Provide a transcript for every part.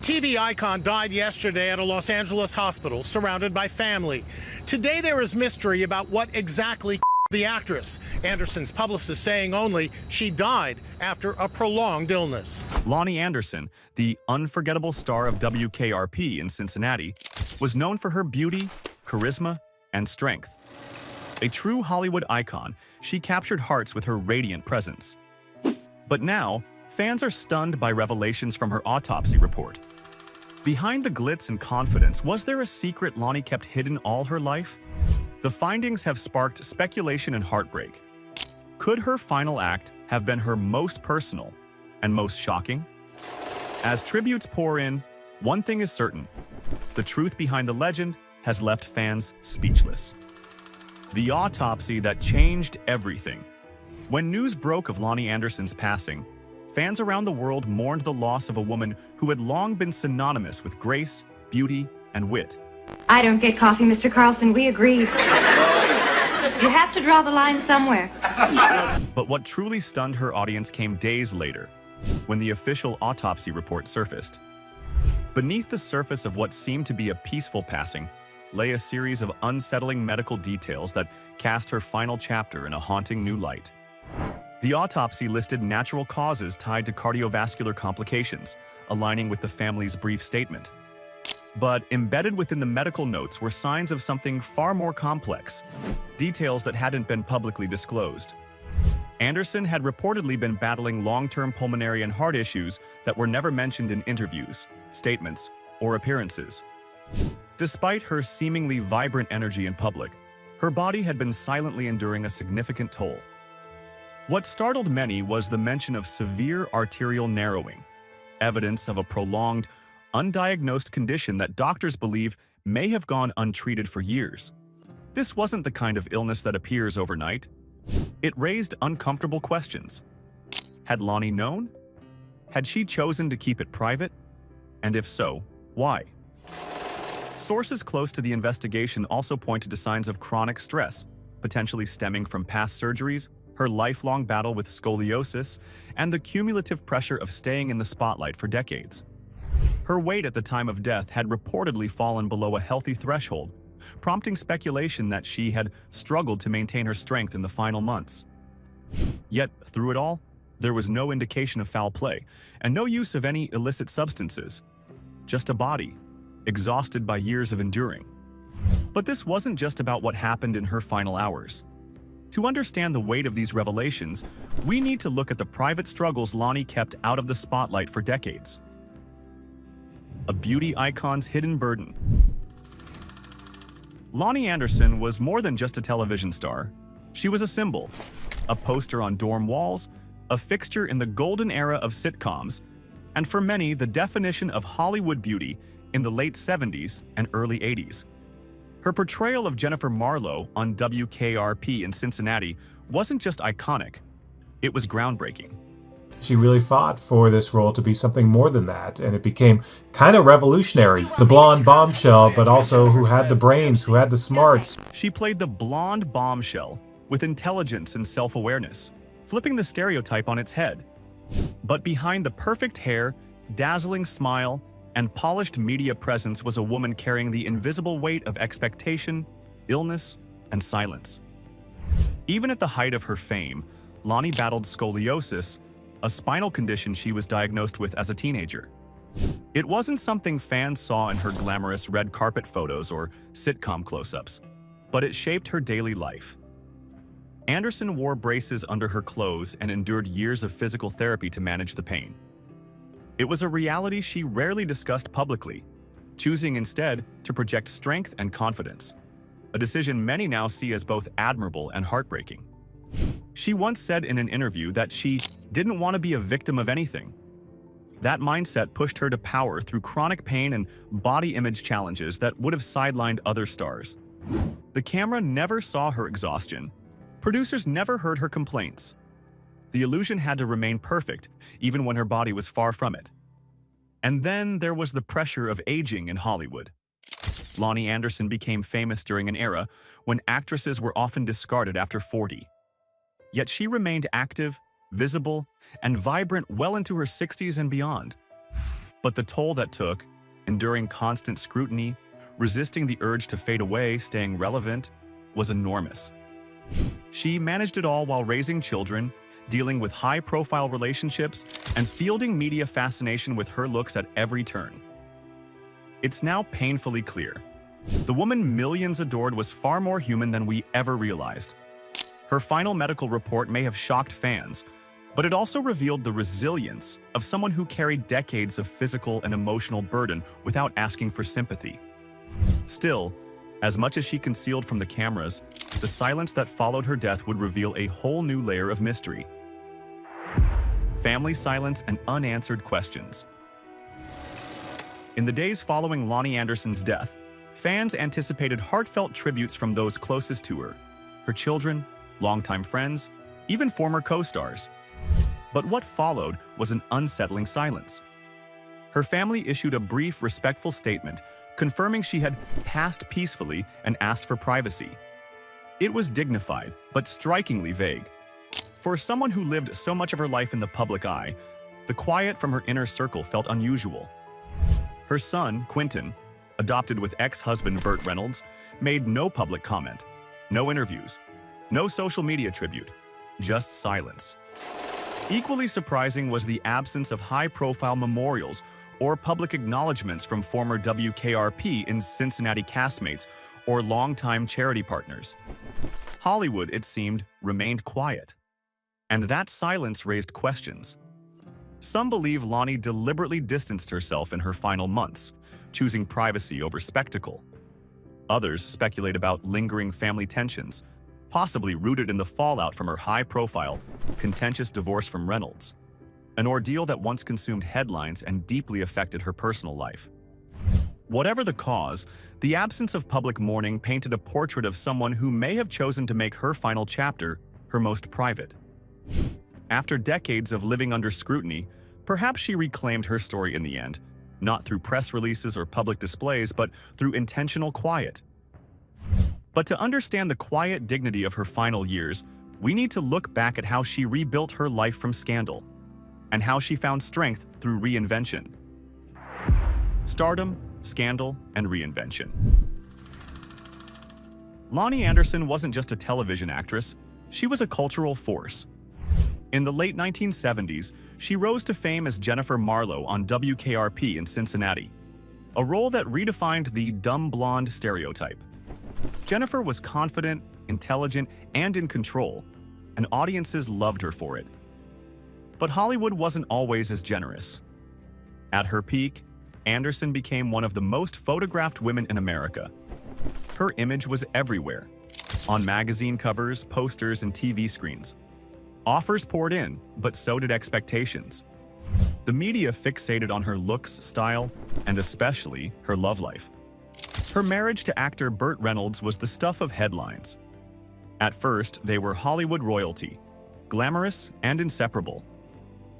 TV icon died yesterday at a Los Angeles hospital, surrounded by family. Today there is mystery about what exactly the actress. Anderson's publicist saying only she died after a prolonged illness. Loni Anderson, the unforgettable star of WKRP in Cincinnati, was known for her beauty, charisma, and strength. A true Hollywood icon, she captured hearts with her radiant presence. But now, fans are stunned by revelations from her autopsy report. Behind the glitz and confidence, was there a secret Loni kept hidden all her life? The findings have sparked speculation and heartbreak. Could her final act have been her most personal and most shocking? As tributes pour in, one thing is certain: the truth behind the legend has left fans speechless. The autopsy that changed everything. When news broke of Loni Anderson's passing, fans around the world mourned the loss of a woman who had long been synonymous with grace, beauty, and wit. I don't get coffee, Mr. Carlson. We agreed. You have to draw the line somewhere. But what truly stunned her audience came days later, when the official autopsy report surfaced. Beneath the surface of what seemed to be a peaceful passing lay a series of unsettling medical details that cast her final chapter in a haunting new light. The autopsy listed natural causes tied to cardiovascular complications, aligning with the family's brief statement. But embedded within the medical notes were signs of something far more complex, details that hadn't been publicly disclosed. Anderson had reportedly been battling long-term pulmonary and heart issues that were never mentioned in interviews, statements, or appearances. Despite her seemingly vibrant energy in public, her body had been silently enduring a significant toll. What startled many was the mention of severe arterial narrowing, evidence of a prolonged, undiagnosed condition that doctors believe may have gone untreated for years. This wasn't the kind of illness that appears overnight. It raised uncomfortable questions. Had Loni known? Had she chosen to keep it private? And if so, why? Sources close to the investigation also pointed to signs of chronic stress, potentially stemming from past surgeries, her lifelong battle with scoliosis, and the cumulative pressure of staying in the spotlight for decades. Her weight at the time of death had reportedly fallen below a healthy threshold, prompting speculation that she had struggled to maintain her strength in the final months. Yet, through it all, there was no indication of foul play, and no use of any illicit substances. Just a body, exhausted by years of enduring. But this wasn't just about what happened in her final hours. To understand the weight of these revelations, we need to look at the private struggles Loni kept out of the spotlight for decades. A beauty icon's hidden burden. Loni Anderson was more than just a television star. She was a symbol, a poster on dorm walls, a fixture in the golden era of sitcoms, and for many, the definition of Hollywood beauty in the late 70s and early 80s. Her portrayal of Jennifer Marlowe on WKRP in Cincinnati wasn't just iconic, it was groundbreaking. She really fought for this role to be something more than that, and it became kind of revolutionary. The blonde bombshell, but also who had the brains, who had the smarts. She played the blonde bombshell with intelligence and self-awareness, flipping the stereotype on its head. But behind the perfect hair, dazzling smile, and polished media presence was a woman carrying the invisible weight of expectation, illness, and silence. Even at the height of her fame, Loni battled scoliosis, a spinal condition she was diagnosed with as a teenager. It wasn't something fans saw in her glamorous red carpet photos or sitcom close-ups, but it shaped her daily life. Anderson wore braces under her clothes and endured years of physical therapy to manage the pain. It was a reality she rarely discussed publicly, choosing instead to project strength and confidence, a decision many now see as both admirable and heartbreaking. She once said in an interview that she didn't want to be a victim of anything. That mindset pushed her to power through chronic pain and body image challenges that would have sidelined other stars. The camera never saw her exhaustion. Producers never heard her complaints. The illusion had to remain perfect, even when her body was far from it. And then there was the pressure of aging in Hollywood. Loni Anderson became famous during an era when actresses were often discarded after 40. Yet she remained active, visible, and vibrant well into her 60s and beyond. But the toll that took, enduring constant scrutiny, resisting the urge to fade away, staying relevant, was enormous. She managed it all while raising children, dealing with high-profile relationships, and fielding media fascination with her looks at every turn. It's now painfully clear. The woman millions adored was far more human than we ever realized. Her final medical report may have shocked fans, but it also revealed the resilience of someone who carried decades of physical and emotional burden without asking for sympathy. Still, as much as she concealed from the cameras, the silence that followed her death would reveal a whole new layer of mystery. Family silence and unanswered questions. In the days following Loni Anderson's death, fans anticipated heartfelt tributes from those closest to her children, longtime friends, even former co-stars. But what followed was an unsettling silence. Her family issued a brief, respectful statement confirming she had passed peacefully and asked for privacy. It was dignified, but strikingly vague. For someone who lived so much of her life in the public eye, the quiet from her inner circle felt unusual. Her son, Quentin, adopted with ex-husband Burt Reynolds, made no public comment, no interviews, no social media tribute, just silence. Equally surprising was the absence of high-profile memorials or public acknowledgments from former WKRP and Cincinnati castmates or longtime charity partners. Hollywood, it seemed, remained quiet. And that silence raised questions. Some believe Loni deliberately distanced herself in her final months, choosing privacy over spectacle. Others speculate about lingering family tensions, possibly rooted in the fallout from her high-profile, contentious divorce from Reynolds, an ordeal that once consumed headlines and deeply affected her personal life. Whatever the cause, the absence of public mourning painted a portrait of someone who may have chosen to make her final chapter her most private. After decades of living under scrutiny, perhaps she reclaimed her story in the end, not through press releases or public displays, but through intentional quiet. But to understand the quiet dignity of her final years, we need to look back at how she rebuilt her life from scandal, and how she found strength through reinvention. Stardom, scandal, and reinvention. Loni Anderson wasn't just a television actress, she was a cultural force. In the late 1970s, she rose to fame as Jennifer Marlowe on WKRP in Cincinnati, a role that redefined the dumb blonde stereotype. Jennifer was confident, intelligent, and in control, and audiences loved her for it. But Hollywood wasn't always as generous. At her peak, Anderson became one of the most photographed women in America. Her image was everywhere, on magazine covers, posters, and TV screens. Offers poured in, but so did expectations. The media fixated on her looks, style, and especially her love life. Her marriage to actor Burt Reynolds was the stuff of headlines. At first, they were Hollywood royalty, glamorous and inseparable.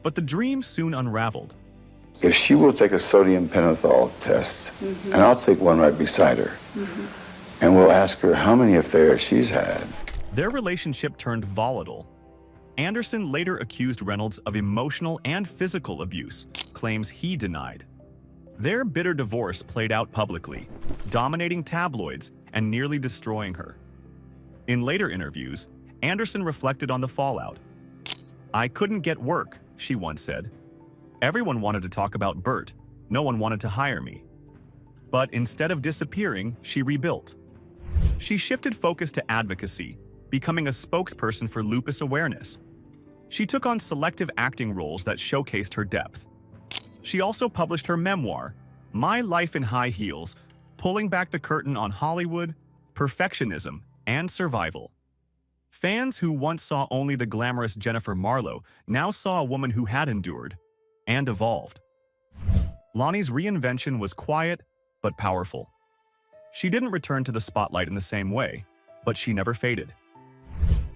But the dream soon unraveled. If she will take a sodium pentothal test, and I'll take one right beside her, and we'll ask her how many affairs she's had. Their relationship turned volatile. Anderson later accused Reynolds of emotional and physical abuse, claims he denied. Their bitter divorce played out publicly, dominating tabloids and nearly destroying her. In later interviews, Anderson reflected on the fallout. "I couldn't get work," she once said. "Everyone wanted to talk about Burt. No one wanted to hire me." But instead of disappearing, she rebuilt. She shifted focus to advocacy, becoming a spokesperson for lupus awareness. She took on selective acting roles that showcased her depth. She also published her memoir, My Life in High Heels, pulling back the curtain on Hollywood, perfectionism, and survival. Fans who once saw only the glamorous Jennifer Marlowe now saw a woman who had endured and evolved. Loni's reinvention was quiet but powerful. She didn't return to the spotlight in the same way, but she never faded.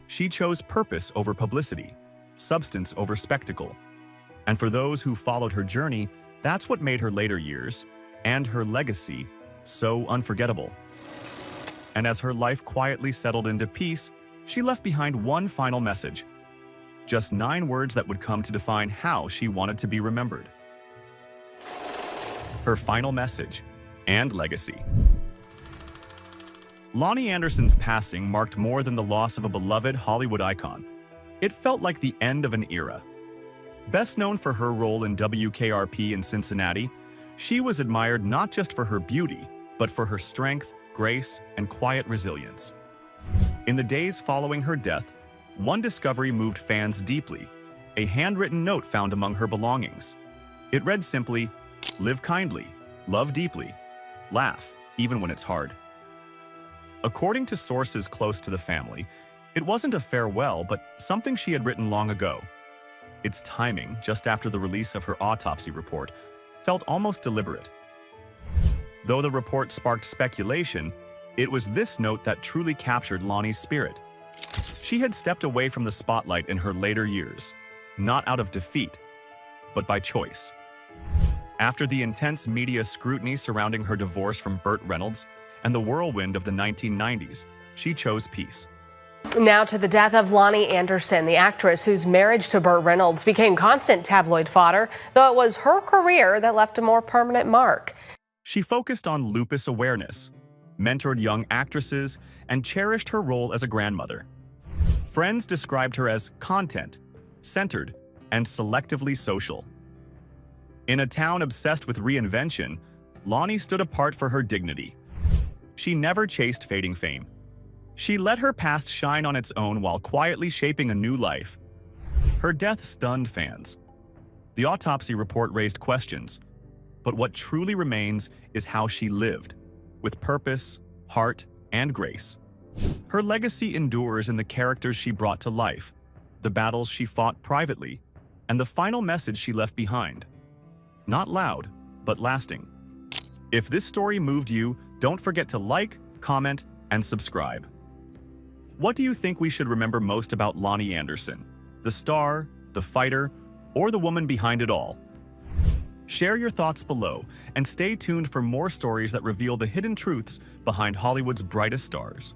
She chose purpose over publicity, substance over spectacle. And for those who followed her journey, that's what made her later years, and her legacy, so unforgettable. And as her life quietly settled into peace, she left behind one final message. Just 9 words that would come to define how she wanted to be remembered. her final message, and legacy. Loni Anderson's passing marked more than the loss of a beloved Hollywood icon. It felt like the end of an era. Best known for her role in WKRP in Cincinnati, she was admired not just for her beauty, but for her strength, grace, and quiet resilience. In the days following her death, one discovery moved fans deeply: a handwritten note found among her belongings. It read simply, "Live kindly, love deeply, laugh, even when it's hard." According to sources close to the family, it wasn't a farewell, but something she had written long ago. Its timing, just after the release of her autopsy report, felt almost deliberate. Though the report sparked speculation, it was this note that truly captured Loni's spirit. She had stepped away from the spotlight in her later years, not out of defeat, but by choice. After the intense media scrutiny surrounding her divorce from Burt Reynolds and the whirlwind of the 1990s, she chose peace. Now to the death of Loni Anderson, the actress whose marriage to Burt Reynolds became constant tabloid fodder, though it was her career that left a more permanent mark. She focused on lupus awareness, mentored young actresses, and cherished her role as a grandmother. Friends described her as content, centered, and selectively social. In a town obsessed with reinvention, Loni stood apart for her dignity. She never chased fading fame. She let her past shine on its own while quietly shaping a new life. Her death stunned fans. The autopsy report raised questions, but what truly remains is how she lived, with purpose, heart, and grace. Her legacy endures in the characters she brought to life, the battles she fought privately, and the final message she left behind. Not loud, but lasting. If this story moved you, don't forget to like, comment, and subscribe. What do you think we should remember most about Loni Anderson? The star, the fighter, or the woman behind it all? Share your thoughts below and stay tuned for more stories that reveal the hidden truths behind Hollywood's brightest stars.